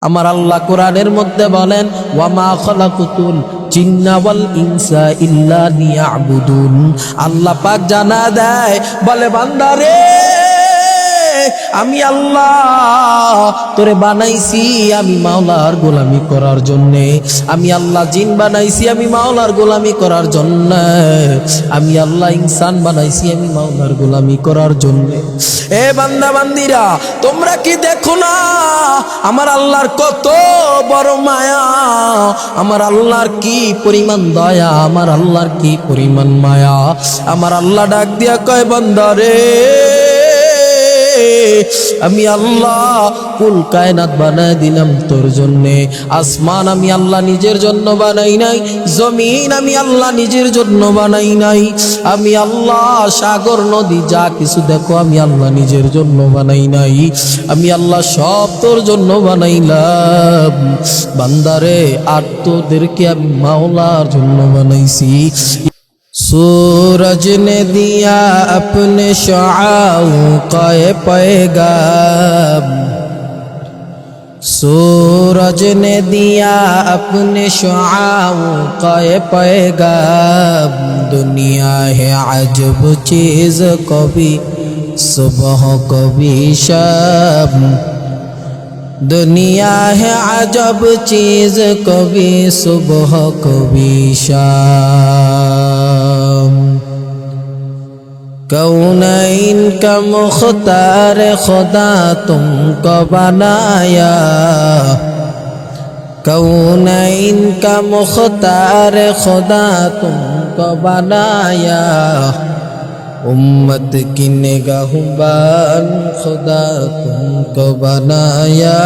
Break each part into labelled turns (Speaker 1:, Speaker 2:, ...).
Speaker 1: আমার আল্লাহ কোরআনের মধ্যে বলেন ওয়ামা খালাকুতুল জিন্না ওয়াল ইনসা ইল্লা লিয়াবুদুন। আল্লাহ পাক জানা দেয়, বলে বান্দারে আমি আল্লাহ তোরে বানাইছি আমি মাওলার গোলামি করার জন্য। আমি আল্লাহ জিন বানাইছি আমি মাওলার গোলামি করার জন্য। আমি আল্লাহ ইনসান বানাইছি আমি মাওলার গোলামি করার জন্য। এ বান্দা বান্দিরা, তোমরা কি দেখো না আমার আল্লাহর কত বড় মায়া, আমার আল্লাহর কি পরিমাণ দয়া, আমার আল্লাহর কি পরিমাণ মায়া। আমার আল্লাহ ডাক দিয়া কয় বান্দারে আমি আল্লাহ কুল কায়নাত বানায় দিলাম তোর জন্যে। আসমান আমি আল্লাহ নিজের জন্য বানাই নাই, জমিন আমি আল্লাহ নিজের জন্য বানাই নাই। আমি আল্লাহ সাগর নদী যা কিছু দেখো আমি আল্লাহ নিজের জন্য বানাই নাই, আমি আল্লাহ সব তোর জন্য বানাইলাম। বান্দারে আর তোদেরকে আমি মাওলার জন্য বানাইছি। सूरज ने दिया अपने शुआओं का पैगाम, सूरज ने दिया अपने शुआओं का पैगाम। दुनिया है अजब चीज़, कभी सुबह कभी शाम। दुनिया है अजब चीज़, कभी सुबह कभी शाम। कौनैन का मुख्तार खुदा तुमको बनाया, कौनैन का मुख्तार खुदा तुमको बनाया। उम्मत की निगाहबान खुदा तुमको बनाया,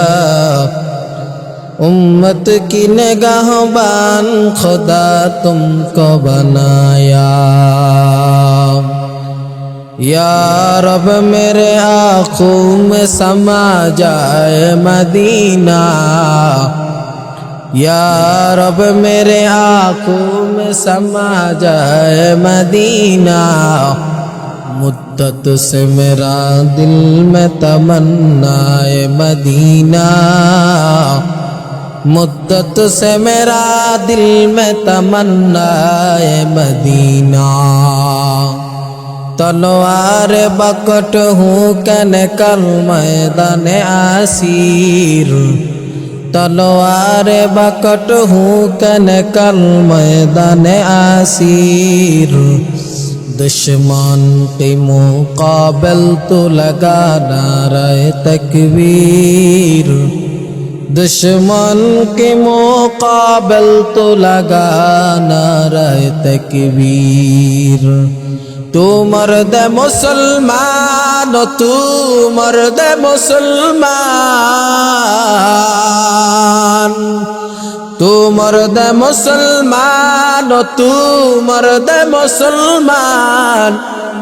Speaker 1: उम्मत की निगाहबान खुदा तुमको बनाया। या रब मेरे आँखों में समा जाए मदीना, या रब मेरे आँखों में समा जाए मदीना। मुद्दत से मेरा दिल में तमन्नाए मदीना, मुद्दत से मेरा दिल में तमन्नाए मदीना। तलवार बकट हूँ कने कल मैदान आसीर, तलवार बकट हूँ कने कल मैदान आसीर। दुश्मन के मुकाबल तो लगा नारे तकबीर, दुश्मन के मुकाबल तो लगा नारे तकबीर। तू मर्द मुसलमान, तू मर्द मुसलमान, तू मर्द मुसलमान, तू मर्द मुसलमान।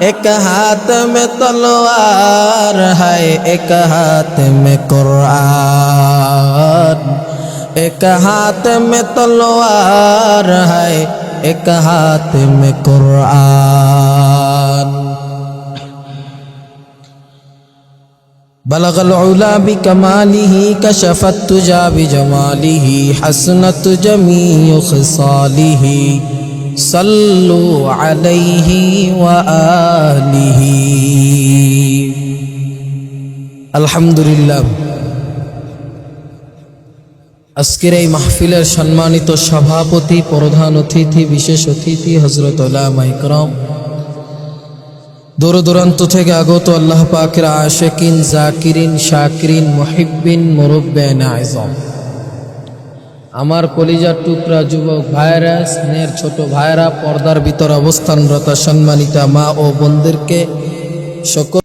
Speaker 1: एक हाथ में तलवार है, एक हाथ में कुरान, एक हाथ में तलवार है, एक हाथ में कुरान। बलगल उला बिकमालिही कशफत तुजा बिजमालिही हसनत जमीउ खिसालिही सल्लु अलैहि व आलिही। अल्हम्दुलिल्लाह। আজকের এই মাহফিলের সম্মানিত সভাপতি, প্রধান অতিথি, বিশেষ অতিথি হযরত উলামা ইকরাম, দূর দূরান্ত থেকে আগত আল্লাহ পাকের আশিকিন, জাকিরিন, শাকিরিন, মুহিব্বিন, মুরব্বিয়ান আযম, আমার কলিজার টুকরা যুবক ভাইরা, স্নেহের ছোট ভাইরা, পর্দার ভিতর অবস্থানরত সম্মানিতা মা ও বোনদেরকে সকল